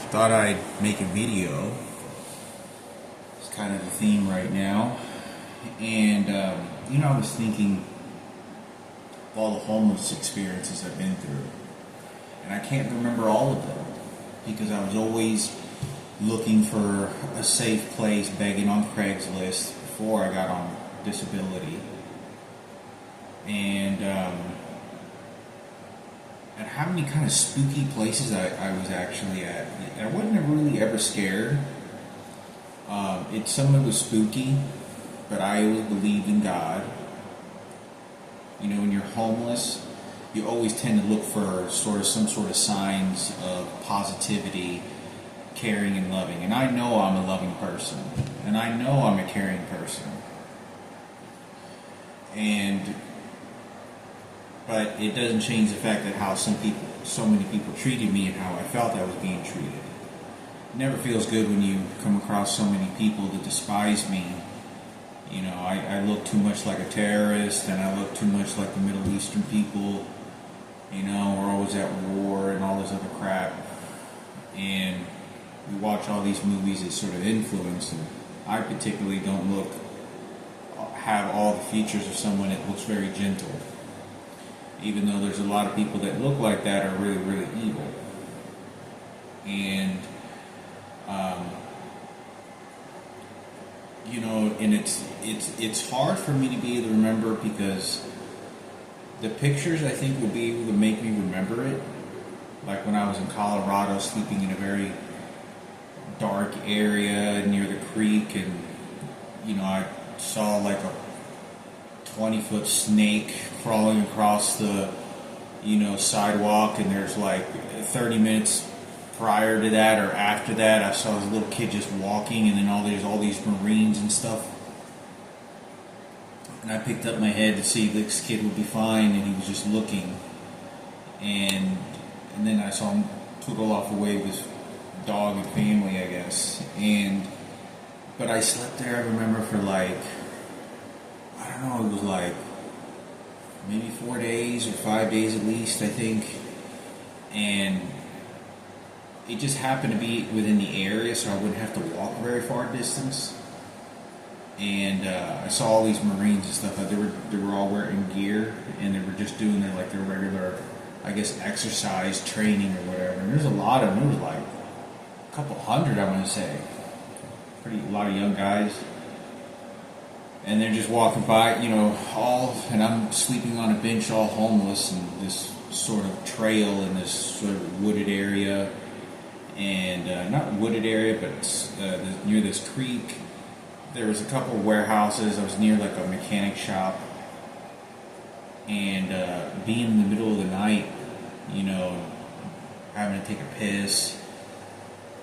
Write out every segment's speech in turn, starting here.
thought I'd make a video. It's kind of the theme right now. And, I was thinking of all the homeless experiences I've been through. And I can't remember all of them because I was always looking for a safe place, begging on Craigslist before I got on disability. And how many kind of spooky places I was actually at. I wasn't really ever scared. Some of it was spooky, but I always believed in God. When you're homeless, you always tend to look for some sort of signs of positivity, caring and loving. And I know I'm a loving person, and I know I'm a caring person. But it doesn't change the fact that how so many people treated me and how I felt I was being treated. It never feels good when you come across so many people that despise me. I look too much like a terrorist, and I look too much like the Middle Eastern people. We're always at war and all this other crap. And we watch all these movies that sort of influence, and I particularly don't have all the features of someone that looks very gentle. Even though there's a lot of people that look like that are really, really evil. And, and it's hard for me to be able to remember because the pictures I think would be able to make me remember it. Like when I was in Colorado sleeping in a very dark area near the creek, and, I saw like a 20-foot snake crawling across the, sidewalk, and there's like 30 minutes prior to that or after that, I saw this little kid just walking, and then there's all these Marines and stuff. And I picked up my head to see if this kid would be fine, and he was just looking. And then I saw him tootle off away with his dog and family, I guess. But I slept there, I remember, for it was like maybe 4 days or 5 days at least, I think. And it just happened to be within the area, so I wouldn't have to walk a very far distance. And I saw all these Marines and stuff. They were all wearing gear, and they were just doing their regular, I guess, exercise training or whatever. And there's a lot of them. There was like a couple hundred, I want to say. A lot of young guys. And they're just walking by, and I'm sleeping on a bench all homeless in this sort of trail in this sort of wooded area. And not wooded area, but near this creek. There was a couple of warehouses. I was near like a mechanic shop. And being in the middle of the night, having to take a piss,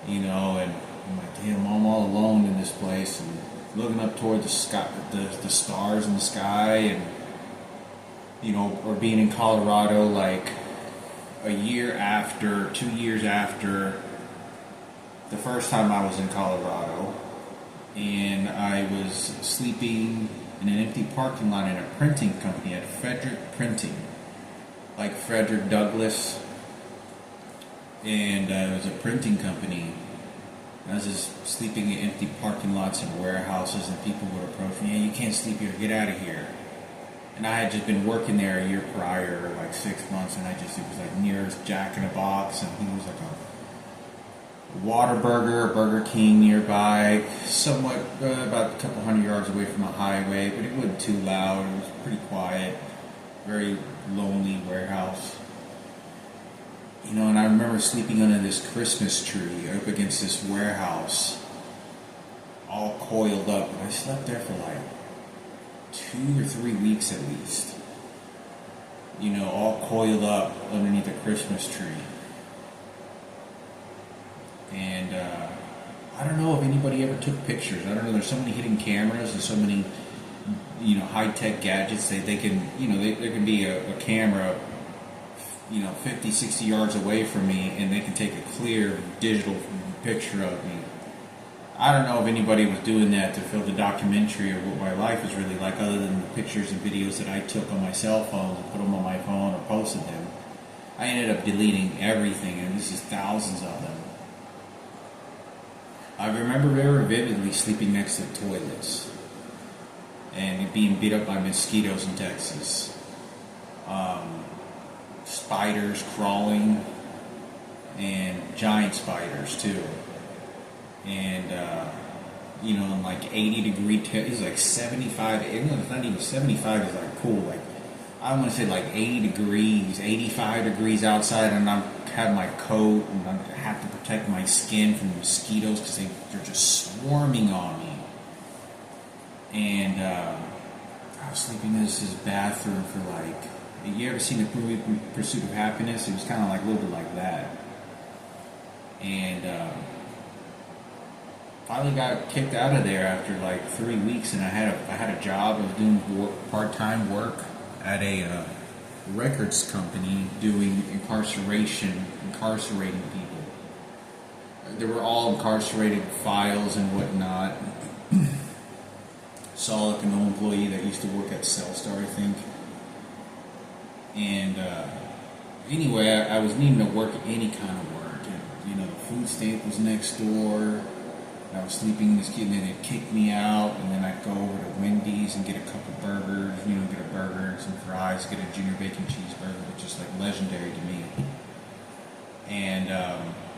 and I'm like, damn, I'm all alone in this place, and looking up toward the sky, the stars in the sky, and or being in Colorado like a year after, 2 years after the first time I was in Colorado, and I was sleeping in an empty parking lot in a printing company at Frederick Printing, like Frederick Douglass, and it was a printing company. I was just sleeping in empty parking lots and warehouses, and people would approach me, hey, you can't sleep here, get out of here. And I had just been working there a year prior, like 6 months, and it was like nearest Jack in a Box, and he was like a Whataburger, Burger King nearby, somewhat about a couple hundred yards away from a highway, but it wasn't too loud, it was pretty quiet, very lonely warehouse. And I remember sleeping under this Christmas tree up against this warehouse, all coiled up. And I slept there for like 2 or 3 weeks at least. All coiled up underneath a Christmas tree. And I don't know if anybody ever took pictures. I don't know. There's so many hidden cameras and so many, high-tech gadgets. They can, there can be a camera 50, 60 yards away from me, and they can take a clear digital picture of me. I don't know if anybody was doing that to fill the documentary of what my life is really like, other than the pictures and videos that I took on my cell phone and put them on my phone or posted them. I ended up deleting everything, and this is thousands of them. I remember very vividly sleeping next to toilets and it being beat up by mosquitoes in Texas. Spiders crawling, and giant spiders too. And in like 80-degree, it's like 75. It's not even 75. Is like cool. Like I want to say like 80 degrees, 85 degrees outside, and I have my coat, and I have to protect my skin from mosquitoes because they're just swarming on me. And I was sleeping in his bathroom for like. You ever seen the movie Pursuit of Happiness? It was kind of like a little bit like that. And finally got kicked out of there after like 3 weeks, and I had a job. I was doing part-time work at a records company doing incarcerating people. They were all incarcerated files and whatnot. Saw like an old employee that used to work at Cellstar, I think. And anyway, I was needing to work any kind of work. And, the food stamp was next door. I was sleeping in this kid, and then they'd kick me out. And then I'd go over to Wendy's and get a couple burgers, get a burger and some fries, get a junior bacon cheeseburger, which is like legendary to me. And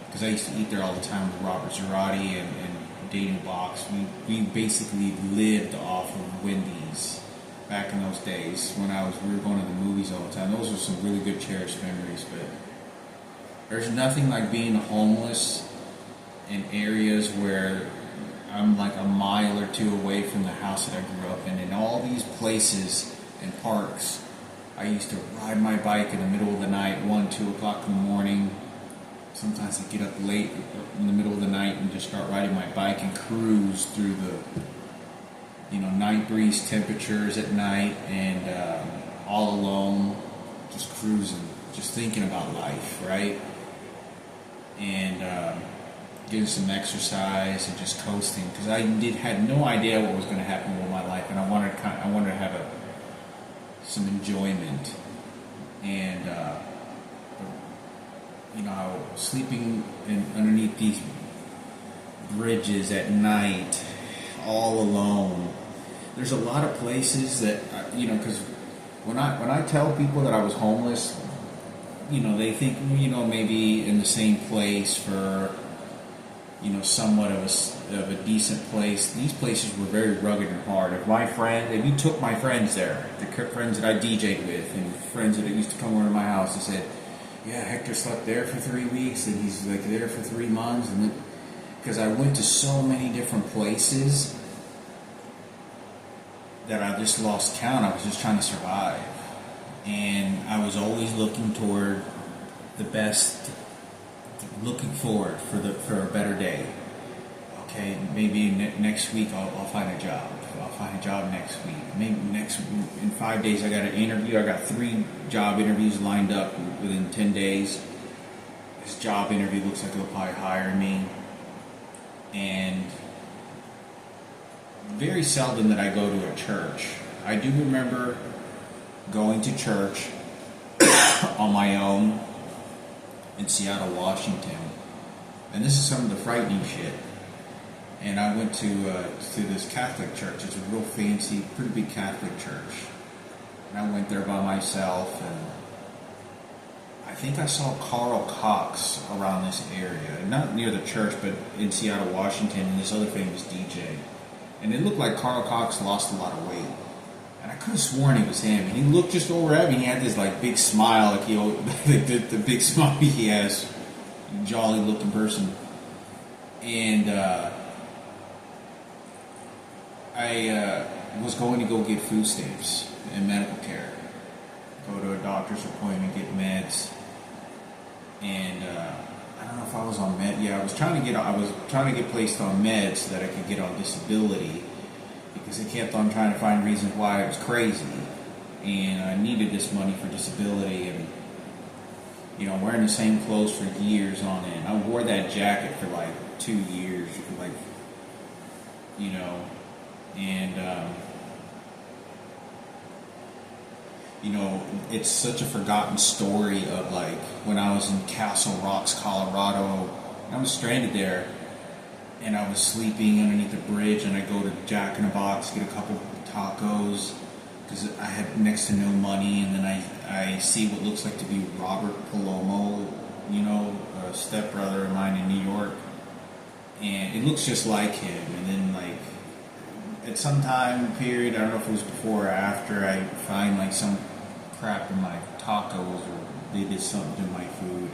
because I used to eat there all the time with Robert Zarate and Daniel Box, we basically lived off of Wendy's. Back in those days when we were going to the movies all the time. Those were some really good cherished memories, but there's nothing like being homeless in areas where I'm like a mile or two away from the house that I grew up in. And all these places and parks, I used to ride my bike in the middle of the night, 1, 2 o'clock in the morning. Sometimes I'd get up late in the middle of the night and just start riding my bike and cruise through the night breeze temperatures at night, and all alone, just cruising, just thinking about life, right? And getting some exercise and just coasting, because I had no idea what was going to happen with my life, and I wanted to have some enjoyment, and sleeping underneath these bridges at night, all alone. There's a lot of places that, because when I tell people that I was homeless, they think, maybe in the same place for, somewhat of a decent place. These places were very rugged and hard. If you took my friends there, the friends that I DJ'd with, and friends that used to come over to my house, they said, yeah, Hector slept there for 3 weeks, and he's like there for 3 months, and because I went to so many different places that I just lost count. I was just trying to survive, and I was always looking toward the best, looking forward for a better day. Okay, maybe next week I'll find a job. I'll find a job next week. Maybe in 5 days I got an interview. I got 3 job interviews lined up within 10 days. This job interview looks like they'll probably hire me, and very seldom that I go to a church. I do remember going to church on my own in Seattle, Washington. And this is some of the frightening shit. And I went to this Catholic church. It's a real fancy, pretty big Catholic church. And I went there by myself, and I think I saw Carl Cox around this area. Not near the church, but in Seattle, Washington, and this other famous DJ. And it looked like Carl Cox lost a lot of weight. And I could have sworn he was him. And he looked just over at me. He had this like big smile, like the big smile he has, jolly looking person. And I was going to go get food stamps and medical care. Go to a doctor's appointment, get meds. And I don't know if I was on med. Yeah, I was trying to get placed on meds so that I could get on disability, because they kept on trying to find reasons why I was crazy, and I needed this money for disability. And wearing the same clothes for years on end. I wore that jacket for like 2 years, and it's such a forgotten story of like when I was in Castle Rocks, Colorado. I was stranded there, and I was sleeping underneath the bridge, and I go to Jack in the Box, get a couple tacos, because I had next to no money, and then I see what looks like to be Robert Palomo, a stepbrother of mine in New York, and it looks just like him. And then at some time period, I don't know if it was before or after, I find like some crap in my tacos, or they did something to my food,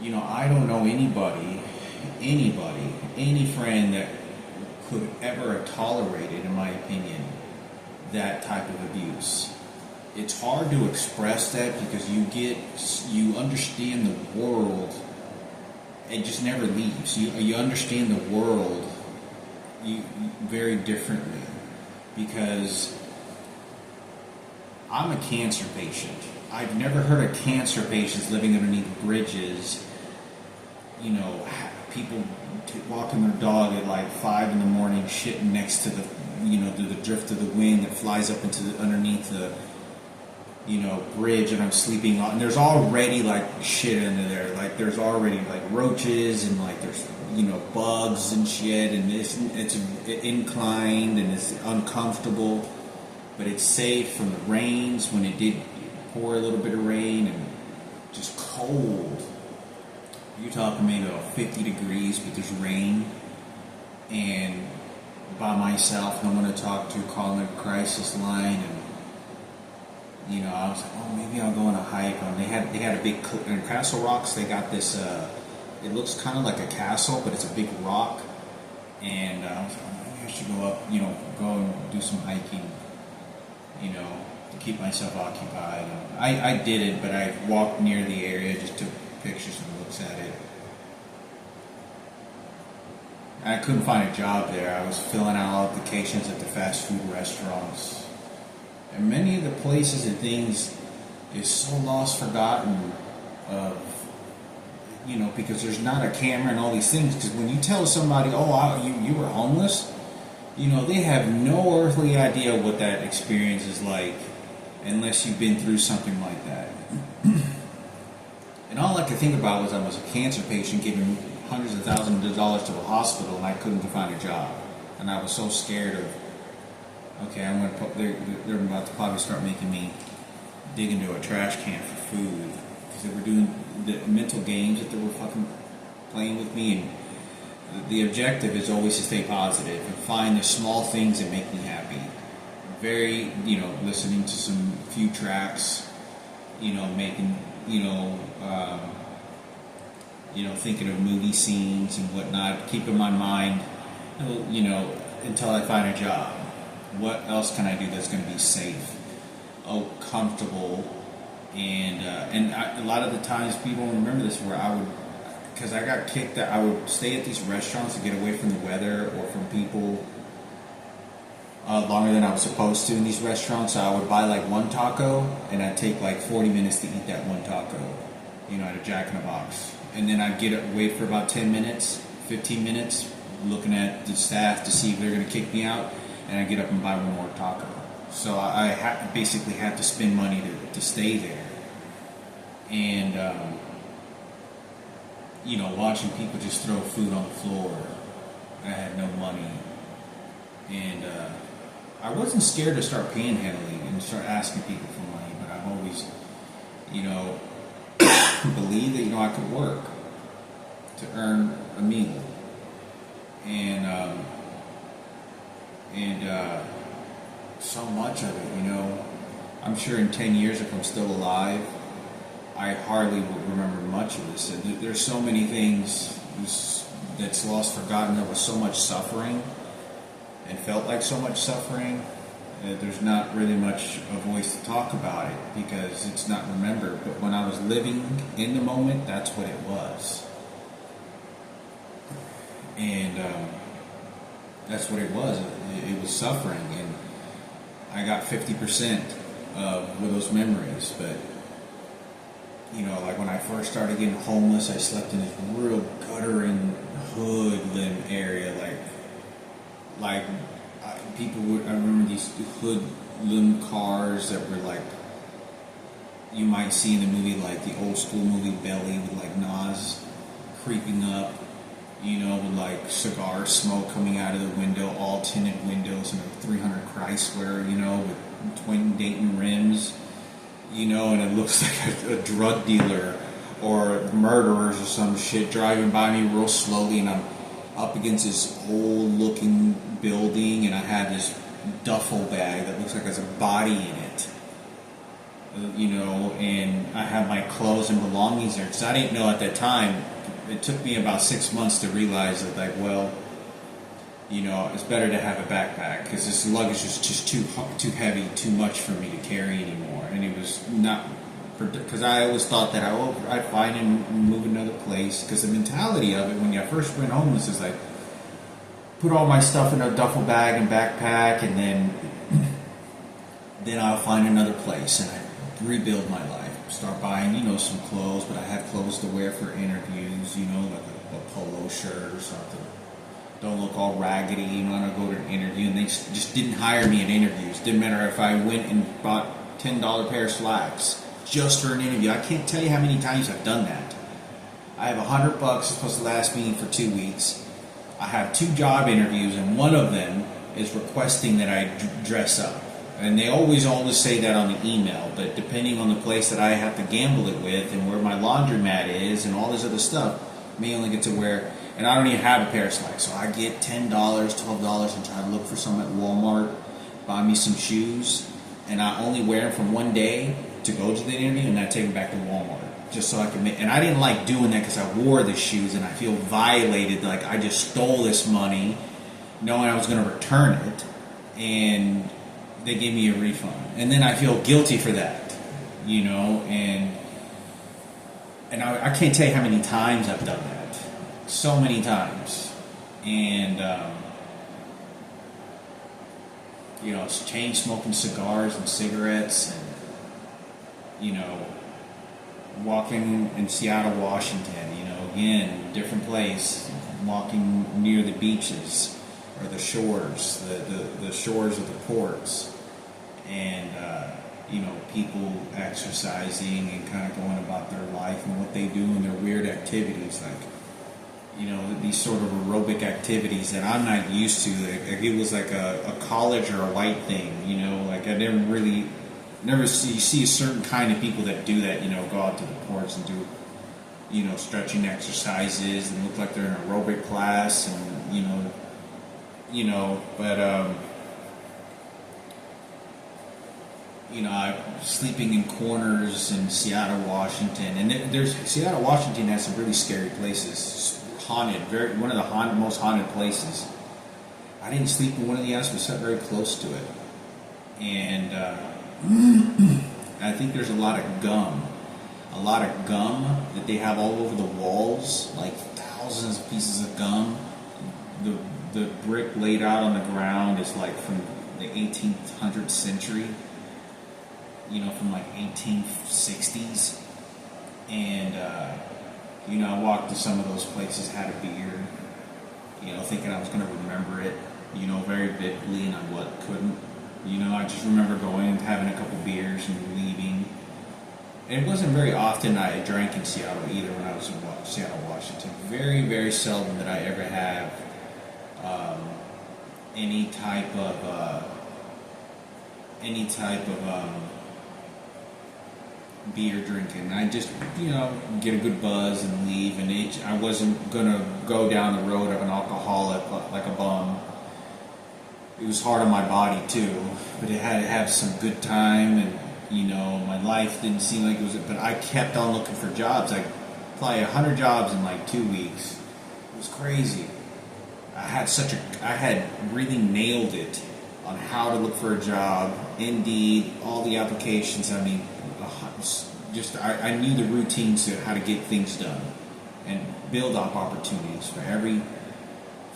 and I don't know anybody, any friend that could ever have tolerated, in my opinion, that type of abuse. It's hard to express that because you understand the world. It just never leaves. You understand the world very differently, because I'm a cancer patient. I've never heard of cancer patients living underneath bridges. People walking their dog at like 5 in the morning, shitting next to the drift of the wind that flies up underneath the bridge, and I'm sleeping on. And there's already like shit under there. Like there's already like roaches, and like there's bugs and shit, and it's inclined and it's uncomfortable, but it's safe from the rains when it did pour a little bit of rain, and just cold. You're talking maybe about 50 degrees, but there's rain, and by myself, no one to talk to, calling the crisis line, and I was like, oh, maybe I'll go on a hike. They had a big, in Castle Rocks, they got this, it looks kind of like a castle, but it's a big rock, and I was like, oh, maybe I should go up, go and do some hiking, to keep myself occupied. And I did it, but I walked near the area, just took pictures and looks at it. I couldn't find a job there. I was filling out applications at the fast food restaurants. And many of the places and things is so lost, forgotten of, because there's not a camera and all these things. Because when you tell somebody, you were homeless, they have no earthly idea what that experience is like unless you've been through something like that. And all I could think about was I was a cancer patient giving hundreds of thousands of dollars to a hospital, and I couldn't find a job. And I was so scared of, okay, they're about to probably start making me dig into a trash can for food, because they were doing the mental games that they were fucking playing with me. And the objective is always to stay positive and find the small things that make me happy. Very, listening to some few tracks, making, thinking of movie scenes and whatnot, keeping my mind, until I find a job. What else can I do that's going to be safe, comfortable, and a lot of the times people don't remember this, where because I got kicked out, I would stay at these restaurants to get away from the weather or from people longer than I was supposed to in these restaurants. So I would buy like one taco, and I'd take like 40 minutes to eat that one taco, at a Jack in the Box. And then I'd wait for about 10 minutes, 15 minutes, looking at the staff to see if they're going to kick me out, and I'd get up and buy one more taco. So I basically had to spend money to stay there. And, watching people just throw food on the floor. I had no money. And I wasn't scared to start panhandling and start asking people for money, but I've always, believed that, I could work to earn a meal. And so much of it, I'm sure in 10 years, if I'm still alive, I hardly will remember much of this. And there's so many things that's lost, forgotten. There was so much suffering and felt like so much suffering. There's not really much a voice to talk about it because it's not remembered. But when I was living in the moment, that's what it was. And that's what it was. It was suffering. And I got 50% of those memories. But, like when I first started getting homeless, I slept in this real guttering hoodlum area. Like people would, I remember these hoodlum cars that were like, you might see in the movie, like the old school movie Belly with like Nas creeping up, with like cigar smoke coming out of the window, all tinted windows, and a 300 Chrysler, with twin Dayton rims, and it looks like a drug dealer or murderers or some shit driving by me real slowly, and I'm up against this old looking building, and I have this duffel bag that looks like there's a body in it, and I have my clothes and belongings there, because I didn't know at that time. It took me about 6 months to realize that, it's better to have a backpack, because this luggage is just too heavy, too much for me to carry anymore. And it was not, because I always thought that I'd find and move another place, because the mentality of it when I first went homeless is like, put all my stuff in a duffel bag and backpack, and then I'll find another place, and I rebuild my life. Start buying, some clothes, but I have clothes to wear for interviews, like a polo shirt or something. Don't look all raggedy, when I go to an interview, and they just didn't hire me at interviews. Didn't matter if I went and bought $10 pair of slacks just for an interview. I can't tell you how many times I've done that. I have $100 supposed to last me for 2 weeks. I have 2 job interviews, and one of them is requesting that I dress up. And they always say that on the email, but depending on the place that I have to gamble it with and where my laundromat is and all this other stuff, I may only get to wear, and I don't even have a pair of slacks, so I get $10, $12 and try to look for some at Walmart, buy me some shoes, and I only wear them from one day to go to the interview, and I take them back to Walmart, just so I can and I didn't like doing that because I wore the shoes, and I feel violated, like I just stole this money, knowing I was going to return it, and they gave me a refund, and then I feel guilty for that, and I can't tell you how many times I've done that, so many times, and it's chain smoking cigars and cigarettes, and walking in Seattle, Washington, again, different place, walking near the beaches or the shores, the shores of the ports. And, people exercising and kind of going about their life and what they do and their weird activities, like, these sort of aerobic activities that I'm not used to. Like it was like a college or a white thing, like I never see a certain kind of people that do that, go out to the ports and do, stretching exercises and look like they're in an aerobic class and, but, I'm sleeping in corners in Seattle, Washington, and Seattle, Washington has some really scary places, haunted, one of the most haunted places. I didn't sleep in one of the houses, but sat very close to it, and I think there's a lot of gum that they have all over the walls, like thousands of pieces of gum. The brick laid out on the ground is like from the 1800th century. From like 1860s, and I walked to some of those places, had a beer, thinking I was going to remember it, very vividly, and I couldn't. I just remember going and having a couple beers and leaving. And it wasn't very often I drank in Seattle either when I was in Seattle, Washington. Very, very seldom did I ever have any type of beer drinking. I just, get a good buzz and leave, and I wasn't gonna go down the road of an alcoholic like a bum. It was hard on my body too, but it had to have some good time, and my life didn't seem like it was, but I kept on looking for jobs. I applied 100 jobs in like 2 weeks. It was crazy. I had really nailed it on how to look for a job. Indeed, all the applications. I mean, I knew the routines to how to get things done and build up opportunities. For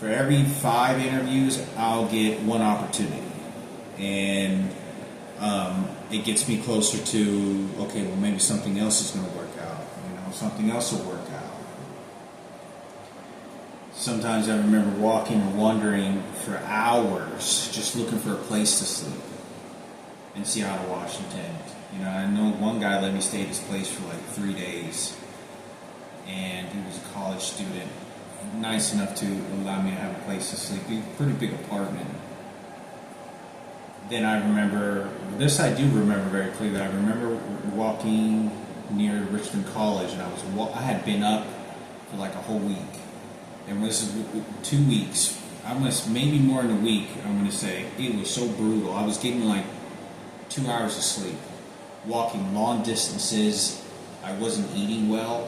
every 5 interviews, I'll get 1 opportunity, and it gets me closer to, okay, well, maybe something else is going to work out. Something else will work out. Sometimes I remember walking and wandering for hours, just looking for a place to sleep in Seattle, Washington. I know one guy let me stay at his place for like 3 days, and it was college student, nice enough to allow me to have a place to sleep. A pretty big apartment. Then I remember, this I do remember very clearly. I remember walking near Richmond College, and I had been up for like a whole week, and this is 2 weeks. Maybe more than a week. I'm going to say it was so brutal. I was getting like 2 hours of sleep, walking long distances. I wasn't eating well,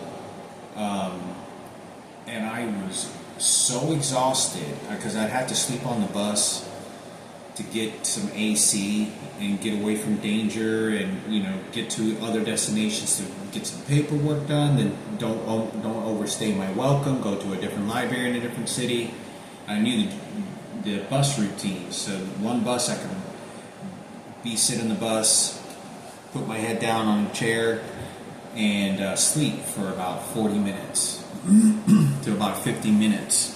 and I was so exhausted because I'd have to sleep on the bus to get some AC and get away from danger, and get to other destinations to get some paperwork done. Then don't overstay my welcome. Go to a different library in a different city. I knew the bus routines. So one bus I could sit in the bus, put my head down on a chair, and sleep for about 40 minutes to about 50 minutes.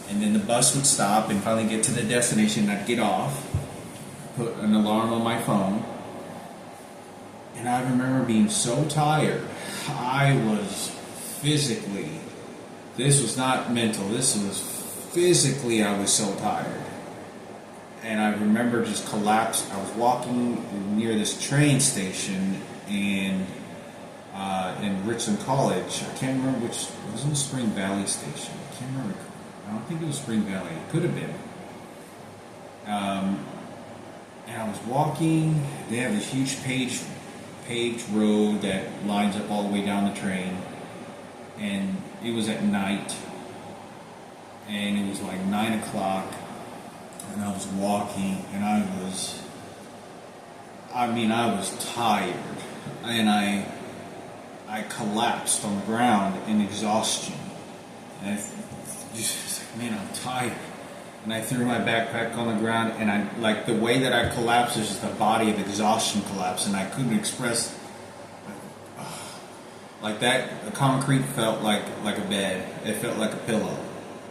And then the bus would stop and finally get to the destination. I'd get off, put an alarm on my phone, and I remember being so tired. I was physically, this was not mental, this was physically, I was so tired. And I remember just collapsed. I was walking near this train station in Richland College. I can't remember which, it was in Spring Valley Station. I can't remember. I don't think it was Spring Valley. It could have been. And I was walking. They have this huge paved road that lines up all the way down the train. And it was at night. And it was like 9 o'clock. And I was walking. And I was tired. And I collapsed on the ground in exhaustion. And man, I'm tired. And I threw my backpack on the ground, and the way that I collapsed is just a body of exhaustion collapse, and I couldn't express, like that. The concrete felt like a bed. It felt like a pillow.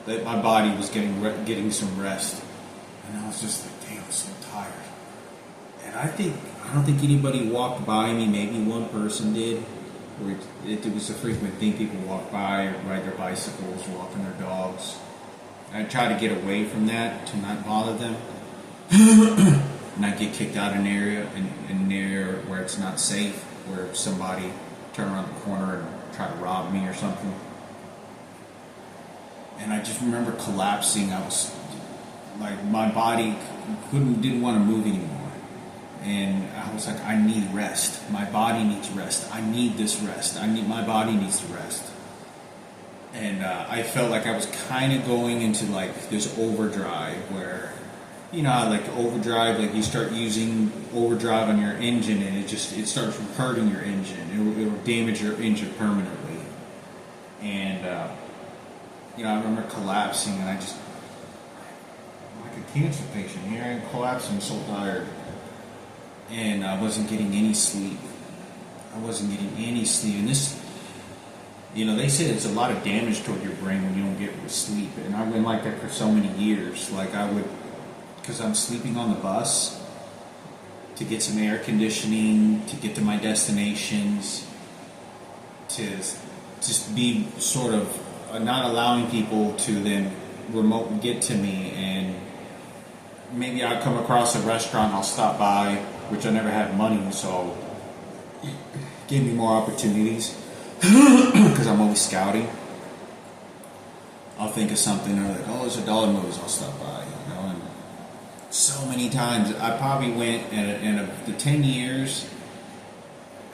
That my body was getting some rest, and I was just like, damn, I'm so tired. And I don't think anybody walked by me. Maybe one person did. Where it was a frequent thing. People walk by, or ride their bicycles, walking their dogs. I try to get away from that to not bother them, not get kicked out of an area in an area where it's not safe, where somebody turn around the corner and try to rob me or something. And I just remember collapsing. I was like, my body didn't want to move anymore. And I was like, I need rest. My body needs rest. I need this rest. My body needs to rest. And I felt like I was kind of going into like this overdrive where, like overdrive, like you start using overdrive on your engine and it starts hurting your engine. It will damage your engine permanently. And, I remember collapsing, and like a cancer patient. Here I am collapsing, I'm so tired. And I wasn't getting any sleep. And this, they say there's a lot of damage toward your brain when you don't get sleep. And I've been like that for so many years. Like because I'm sleeping on the bus to get some air conditioning, to get to my destinations, to just be sort of not allowing people to then remote get to me. And maybe I'll come across a restaurant, I'll stop by, which I never had money, so it gave me more opportunities. Because I'm always scouting. I'll think of something, or like, there's $1 movies, I'll stop by, and so many times, I probably went, in the 10 years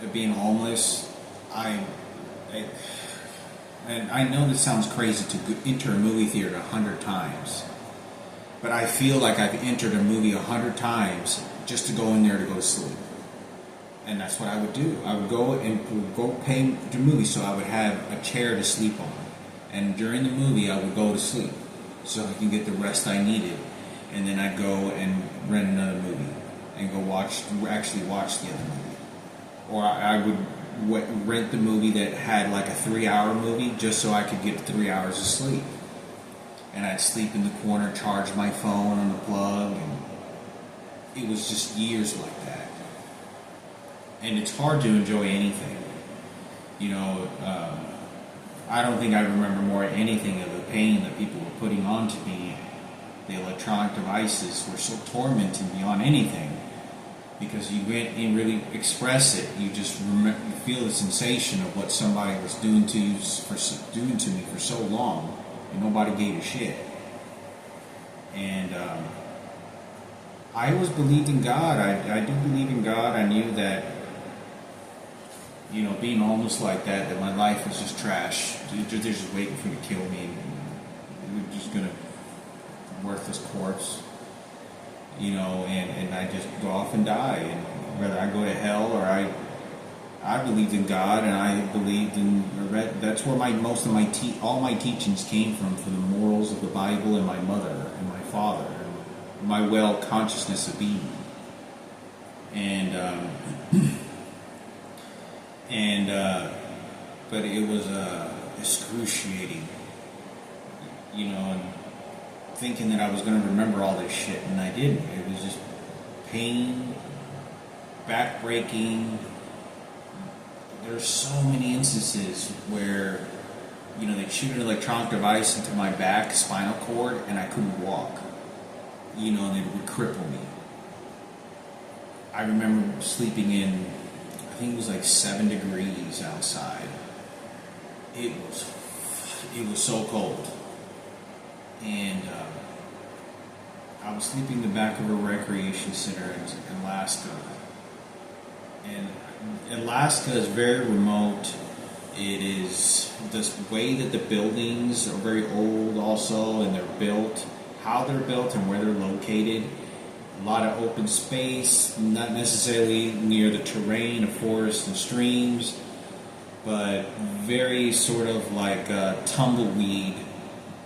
of being homeless, and I know this sounds crazy to enter a movie theater 100 times, but I feel like I've entered a movie 100 times just to go in there to go to sleep. And that's what I would do. I would go pay the movie, so I would have a chair to sleep on. And during the movie, I would go to sleep so I can get the rest I needed. And then I'd go and rent another movie and go actually watch the other movie. Or I would rent the movie that had like a 3-hour movie just so I could get 3 hours of sleep. And I'd sleep in the corner, charge my phone on the plug, and it was just years like that. And it's hard to enjoy anything. I don't think I remember more anything of the pain that people were putting onto me. The electronic devices were so tormenting beyond anything, because you didn't really express it. You just you feel the sensation of what somebody was doing to you doing to me for so long, and nobody gave a shit. And I always believed in God. I do believe in God. I knew that, being almost like that my life was just trash. They're just waiting for me to kill me. They're just gonna worthless corpse, and I just go off and die. And whether I go to hell or I believed in God, and I believed in, that's where most of all my teachings came from the morals of the Bible, and my mother and my father, and my well consciousness of being. But it was excruciating, and thinking that I was going to remember all this shit, and I didn't. It was just pain, backbreaking. There's so many instances where, they'd shoot an electronic device into my back, spinal cord, and I couldn't walk. And it would cripple me. I remember sleeping in, I think it was like 7 degrees outside. It was so cold. And I was sleeping in the back of a recreation center in Alaska. And Alaska is very remote. It is the way that the buildings are very old also, and they're built, how they're built and where they're located. A lot of open space, not necessarily near the terrain of forests and streams, but very sort of like a tumbleweed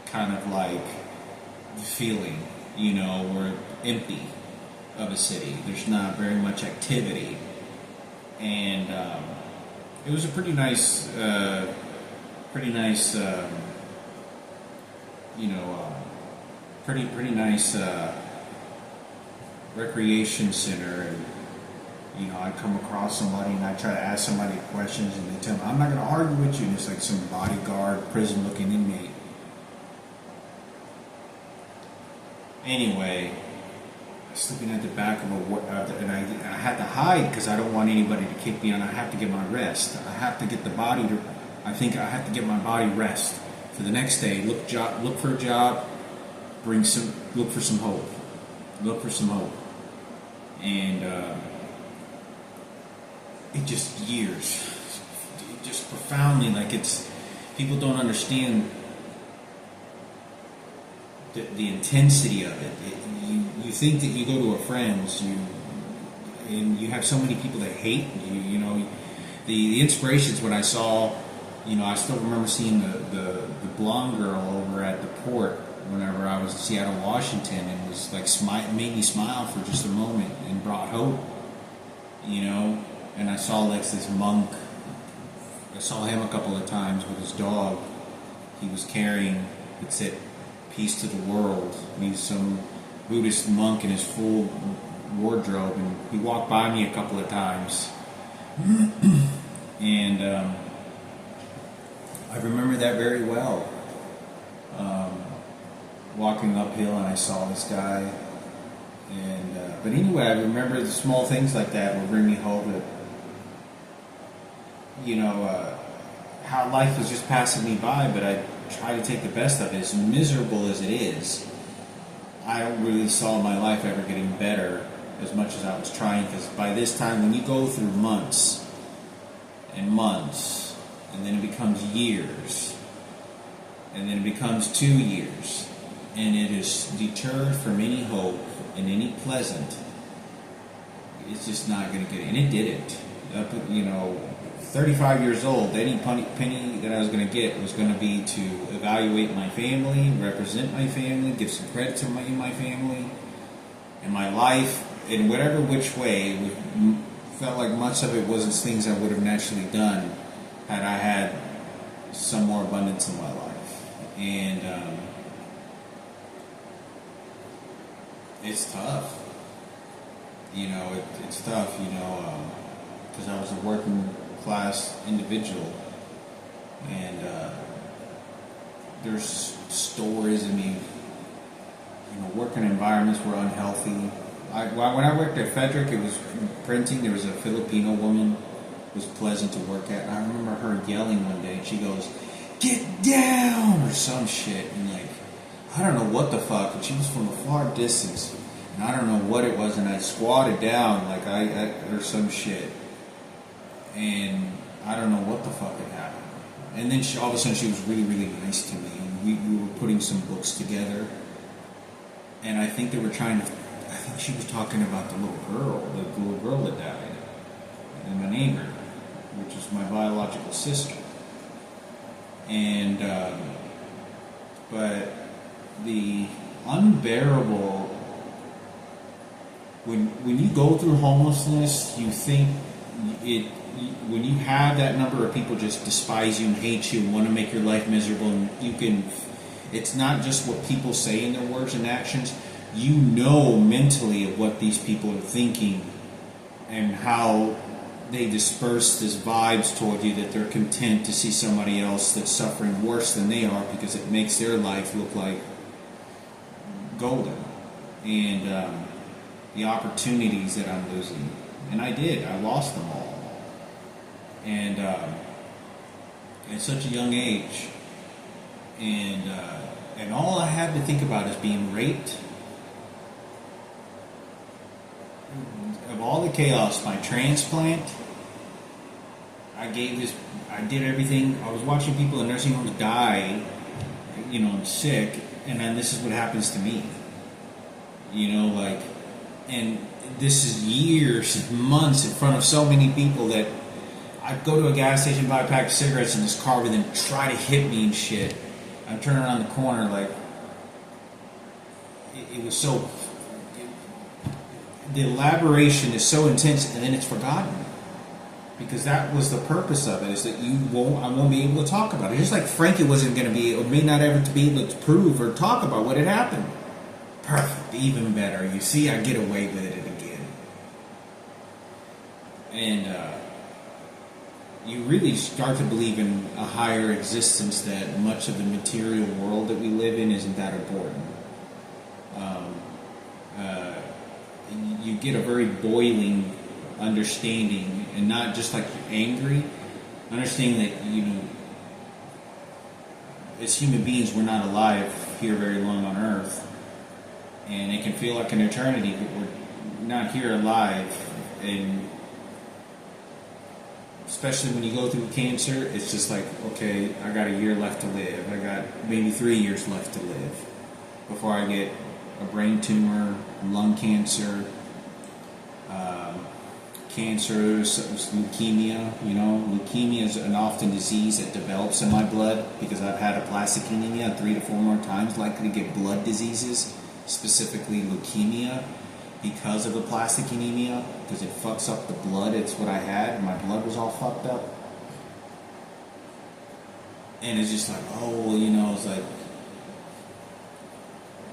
kind of like feeling, we're empty of a city. There's not very much activity. And it was a pretty nice, pretty nice recreation center. And I'd come across somebody and I'd try to ask somebody questions, and they tell me, I'm not going to argue with you. And it's like some bodyguard, prison-looking inmate. Anyway, sleeping at the back of and I had to hide because I don't want anybody to kick me, and I have to get my rest. I have to get I think I have to get my body rest for the next day. Look for a job, look for some hope. And it just profoundly, like, people don't understand the intensity of it. You think that you go to a friend's, and you have so many people that hate you. The inspirations when I saw, I still remember seeing the blonde girl over at the port whenever I was in Seattle, Washington, and was like made me smile for just a moment and brought hope. And I saw this monk. I saw him a couple of times with his dog. He was carrying, it said, "Peace to the world." And he's some Buddhist monk in his full wardrobe, and he walked by me a couple of times. And I remember that very well. Walking uphill, and I saw this guy. And but anyway, I remember the small things like that will bring me hope that, how life was just passing me by, but I try to take the best of it. As miserable as it is, I don't really saw my life ever getting better as much as I was trying, because by this time, when you go through months and months, and then it becomes years, and then it becomes 2 years, and it is deterred from any hope and any pleasant, it's just not going to get it. And it didn't. 35 years old, any penny that I was going to get was going to be to evaluate my family, represent my family, give some credit to my family, and my life in whatever which way. It felt like much of it wasn't things I would have naturally done had I had some more abundance in my life. And it's tough. It's tough, because I was a working class individual, and there's stories. I mean, working environments were unhealthy. When I worked at Frederick, it was printing. There was a Filipino woman who was pleasant to work at. And I remember her yelling one day. She goes, "Get down!" or some shit. And I don't know what the fuck. And she was from a far distance. And I don't know what it was. And I squatted down or some shit. And I don't know what the fuck had happened. And then all of a sudden she was really, really nice to me. And we were putting some books together. And I think I think she was talking about the little girl that died. And my neighbor, which is my biological sister. And, but the unbearable, when you go through homelessness, you think when you have that number of people just despise you and hate you and want to make your life miserable, and it's not just what people say in their words and actions, mentally of what these people are thinking and how they disperse this vibes toward you that they're content to see somebody else that's suffering worse than they are because it makes their life look like golden. And the opportunities that I'm losing. And I lost them all. And at such a young age. And all I had to think about is being raped. Of all the chaos, my transplant, I did everything. I was watching people in nursing homes die, sick, and then this is what happens to me. And this is years, months in front of so many people that I'd go to a gas station, buy a pack of cigarettes, and this car would then try to hit me and shit. I'm turning around the corner, it was so... The elaboration is so intense, and then it's forgotten. Because that was the purpose of it, is that I won't be able to talk about it. Just like Frankie wasn't going to be, or may not ever to be able to prove or talk about what had happened. Perfect, even better. You see, I get away with it again. And you really start to believe in a higher existence, that much of the material world that we live in isn't that important. You get a very boiling understanding, and not just like you're angry, understanding that as human beings we're not alive here very long on earth, and it can feel like an eternity, but we're not here alive. And especially when you go through cancer, it's just like, okay, I got a year left to live, I got maybe 3 years left to live before I get a brain tumor, lung cancer, leukemia. Leukemia is an often disease that develops in my blood because I've had a plastic anemia 3 to 4 more times, likely to get blood diseases, specifically leukemia, because of the plastic anemia, because it fucks up the blood. It's what I had. My blood was all fucked up. And it's just like, it's like,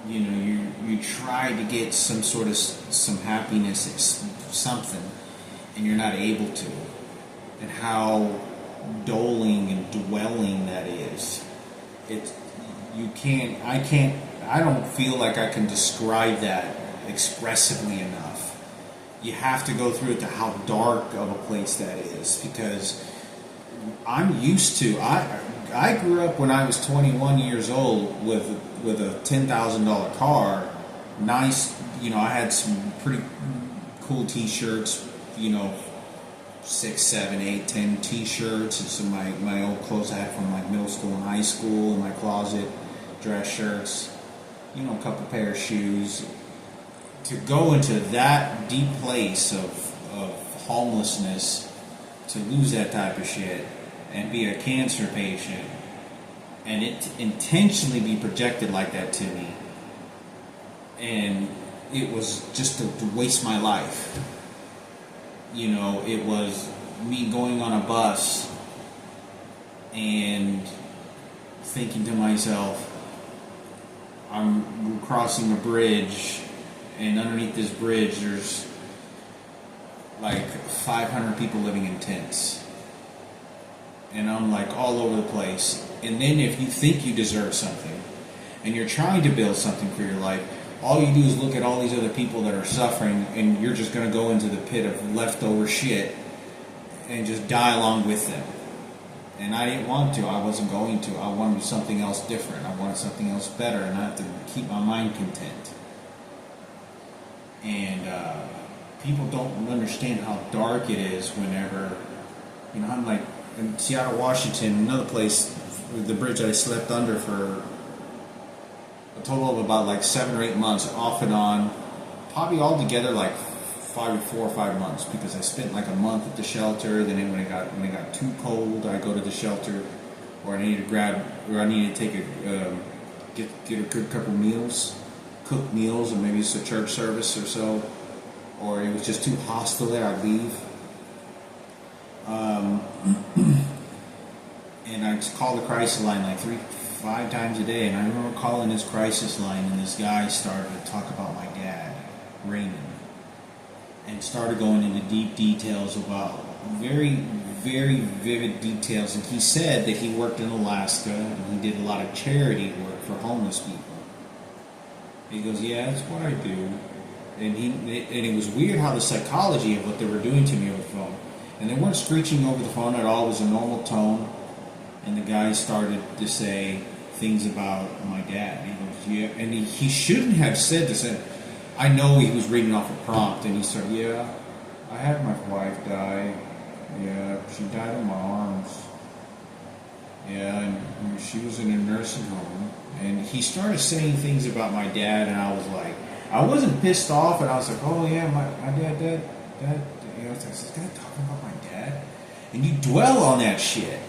you try to get some happiness, something, and you're not able to. And how doling and dwelling that is. I don't feel like I can describe that expressively enough. You have to go through it to how dark of a place that is, because I'm used to, I grew up when I was 21 years old with a $10,000 car. Nice, I had some pretty cool t-shirts, 6, 7, 8, 10 t-shirts, and some of my old clothes I had from middle school and high school in my closet, dress shirts, a couple pair of shoes. To go into that deep place of homelessness, to lose that type of shit, and be a cancer patient, and it intentionally be projected like that to me, and it was just to waste my life. It was me going on a bus and thinking to myself, I'm crossing a bridge, and underneath this bridge there's like 500 people living in tents. and I'm like all over the place. And then if you think you deserve something, and you're trying to build something for your life, all you do is look at all these other people that are suffering, and you're just going to go into the pit of leftover shit and just die along with them. And I didn't want to. I wasn't going to. I wanted something else different. I wanted something else better, and I have to keep my mind content. And people don't understand how dark it is whenever, I'm like in Seattle, Washington, another place, the bridge that I slept under for a total of about like 7 or 8 months, off and on, probably all together like 4 or 5 months, because I spent like a month at the shelter. Then when it got too cold, I go to the shelter, or I needed to take get a good couple meals, cooked meals, or maybe it's a church service or so, or it was just too hostile there, I'd leave. And I just called the crisis line like 3-5 times a day, and I remember calling this crisis line, and this guy started to talk about my dad, Raymond, and started going into deep details about very, very vivid details. And he said that he worked in Alaska, and he did a lot of charity work for homeless people. He goes, yeah, that's what I do. And it was weird how the psychology of what they were doing to me over the phone. And they weren't screeching over the phone at all. It was a normal tone. And the guy started to say things about my dad. He goes, yeah. And he shouldn't have said this. And I know he was reading off a prompt. And he started, yeah, I had my wife die. Yeah, she died in my arms. Yeah, and she was in a nursing home. And he started saying things about my dad. And I was like, I wasn't pissed off. And I was like, oh, yeah, my dad, I was like, is this guy talking about my dad? And you dwell on that shit.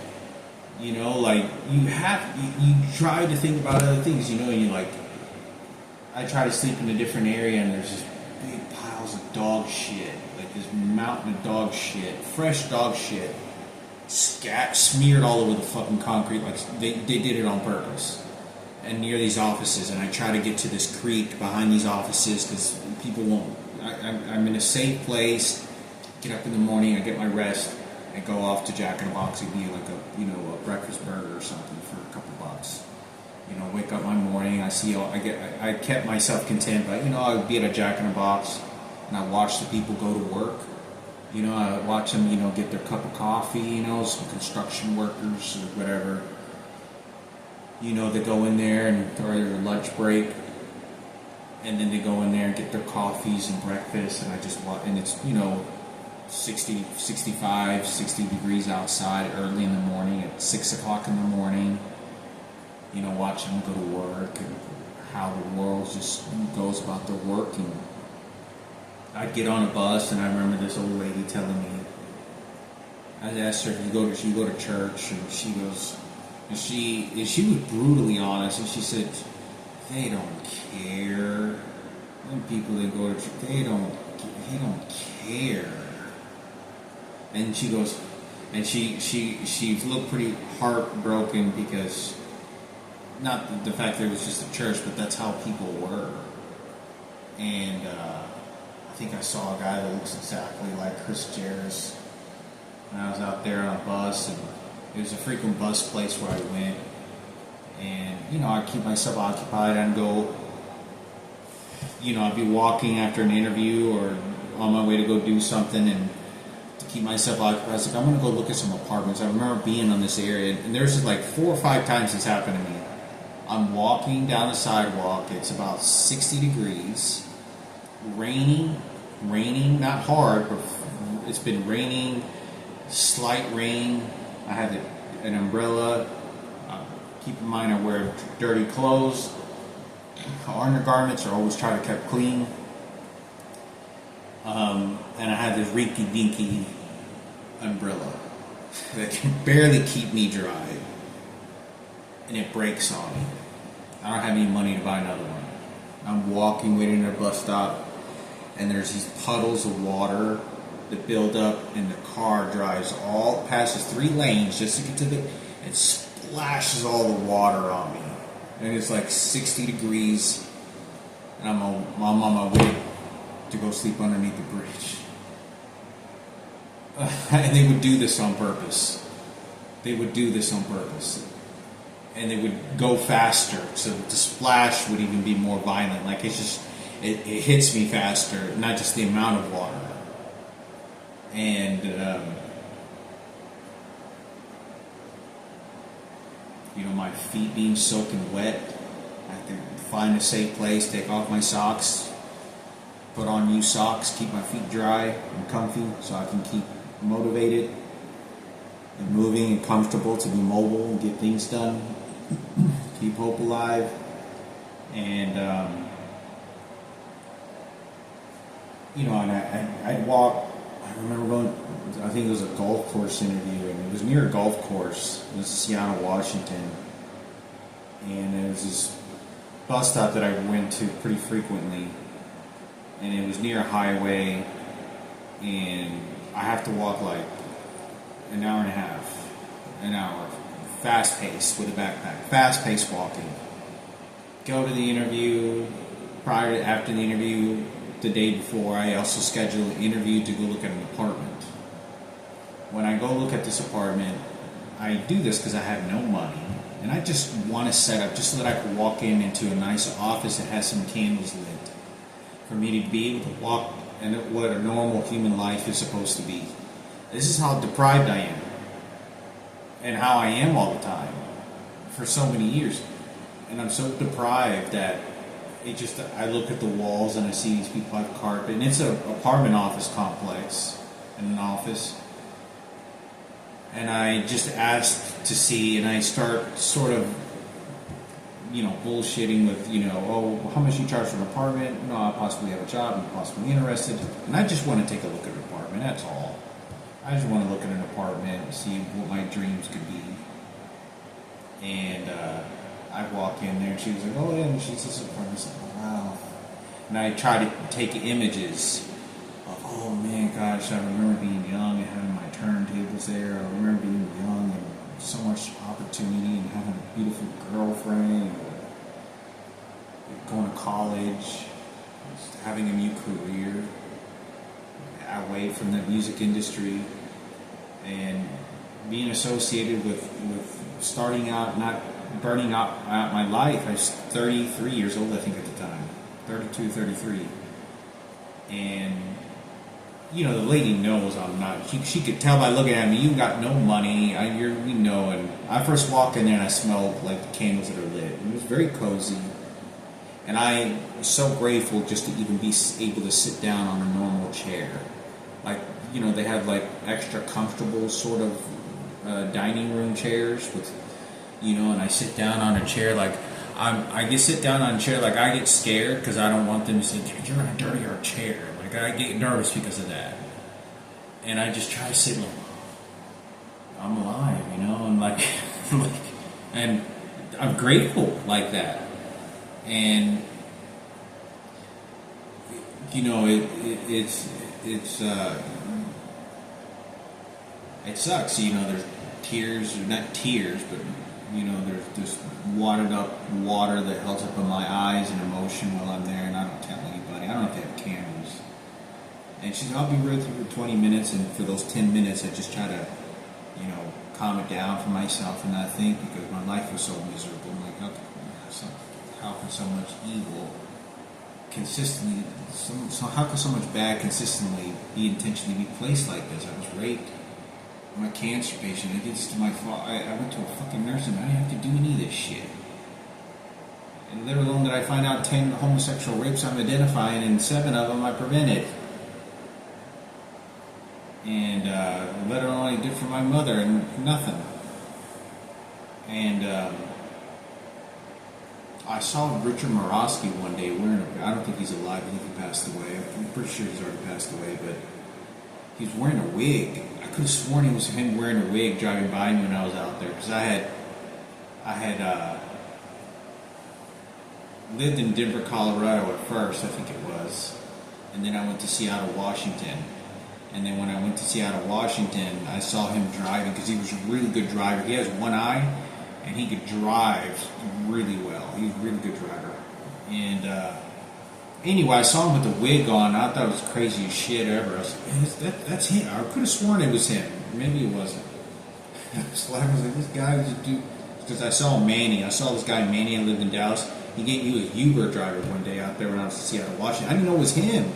Like, you try to think about other things, and you like, I try to sleep in a different area, and there's just big piles of dog shit, like this mountain of dog shit, fresh dog shit, smeared all over the fucking concrete, like they did it on purpose. And near these offices, and I try to get to this creek behind these offices, because people won't, I'm in a safe place, get up in the morning, I get my rest, and go off to Jack in the Box and be like a breakfast burger or something for a couple bucks. Wake up one morning, I kept myself content, but I would be at a Jack in the Box, and I watch the people go to work. I watch them, get their cup of coffee. Some construction workers or whatever. They go in there and or their lunch break, and then they go in there and get their coffees and breakfast, and I just watch, and it's 60, 65, 60 degrees outside early in the morning at 6 o'clock in the morning, watching them go to work and how the world just goes about their work. And I'd get on a bus, and I remember this old lady telling me, I asked her if you go to church, and she goes, and she was brutally honest, and she said, they don't care. Them people that go to church, they don't care. And she goes, and she looked pretty heartbroken, because not the fact that it was just a church, but that's how people were. And I think I saw a guy that looks exactly like Chris Jarris when I was out there on a bus, and it was a frequent bus place where I went. And I'd keep myself occupied. I'd go, I'd be walking after an interview or on my way to go do something, and keep myself occupied. I was like, I'm going to go look at some apartments. I remember being on this area, and there's just like 4 or 5 times this happened to me. I'm walking down the sidewalk. It's about 60 degrees. Raining, not hard, but it's been raining, slight rain. I have an umbrella. Keep in mind I wear dirty clothes. Undergarments are always try to keep clean. And I have this rinky-dinky umbrella that can barely keep me dry, and it breaks on me. I don't have any money to buy another one. I'm walking, waiting at a bus stop, and there's these puddles of water that build up, and the car passes 3 lanes just to get to it splashes all the water on me, and it's like 60 degrees, and I'm on my way to go sleep underneath the bridge. And they would do this on purpose. they would do this on purpose. And they would go faster, so the splash would even be more violent. Like it's just, it hits me faster, not just the amount of water. And my feet being soaking wet, I have to find a safe place, take off my socks, put on new socks, keep my feet dry and comfy, so I can keep motivated and moving and comfortable to be mobile and get things done. Keep hope alive. And and I'd walk. I remember going, I think it was a golf course interview, and it was near a golf course. It was Seattle, Washington, and it was this bus stop that I went to pretty frequently, and it was near a highway, and I have to walk like an hour and a half, an hour, fast pace with a backpack, fast pace walking. Go to the interview. After the interview, the day before, I also scheduled an interview to go look at an apartment. When I go look at this apartment, I do this because I have no money, and I just want to set up just so that I could walk into a nice office that has some candles lit, for me to be able to walk in what a normal human life is supposed to be. This is how deprived I am, and how I am all the time for so many years. And I'm so deprived that I look at the walls and I see these people have carpet, and it's an apartment office complex in an office. And I just asked to see, and I start sort of, bullshitting with, how much you charge for an apartment? No, I possibly have a job, I'm possibly interested. And I just want to take a look at an apartment, that's all. I just want to look at an apartment and see what my dreams could be. And I walk in there, and she was like, oh, yeah, and she's this apartment. I was like, wow. And I try to take images of, oh, man, gosh, I remember being young and having my turntables there. I remember being young and so much opportunity and having a beautiful girlfriend, and going to college, having a new career away from the music industry, and being associated with starting out, not burning out my life. I was 33 years old, I think, at the time. 32, 33. And, the lady knows I'm not. She could tell by looking at me, you got no money. And I first walk in there and I smelled like the candles that are lit. It was very cozy. And I was so grateful just to even be able to sit down on a normal chair. Like, they had like extra comfortable sort of dining room chairs with, and I sit down on a chair like I sit down on a chair like I get scared because I don't want them to say, dude, you're in a dirtier chair. Like I get nervous because of that, and I just try to sit like I'm alive, and like, and I'm grateful like that, and it sucks, there's tears, not tears, but there's this watered up water that hells up in my eyes and emotion while I'm there, and I don't tell anybody. I don't know if they have cameras. And she's, I'll be with you for 20 minutes, and for those 10 minutes, I just try to, calm it down for myself and not think, because my life was so miserable. I'm like, how can so much evil consistently, how can so much bad consistently be intentionally be placed like this? I was raped. I'm a cancer patient. I did this to my father. I went to a fucking nursing home. I didn't have to do any of this shit. And let alone that I find out 10 homosexual rapes I'm identifying, and 7 of them I prevented. And let alone I did for my mother, and nothing. And I saw Richard Morosky one day wearing I don't think he's alive. I think he passed away. I'm pretty sure he's already passed away, but he was wearing a wig. I could have sworn it was him wearing a wig driving by me when I was out there, because I had lived in Denver, Colorado at first, I think it was, and then I went to Seattle, Washington. And then when I went to Seattle, Washington, I saw him driving, because he was a really good driver. He has one eye, and he could drive really well. He was a really good driver. And anyway, I saw him with the wig on. I thought it was crazy as shit ever. I was like, that's him. I could have sworn it was him. Maybe it wasn't. I was laughing. I was like, this guy was just do because I saw Manny. I saw this guy Manny. I lived in Dallas. He gave you a Uber driver one day out there when I was in Seattle, Washington. I didn't know it was him,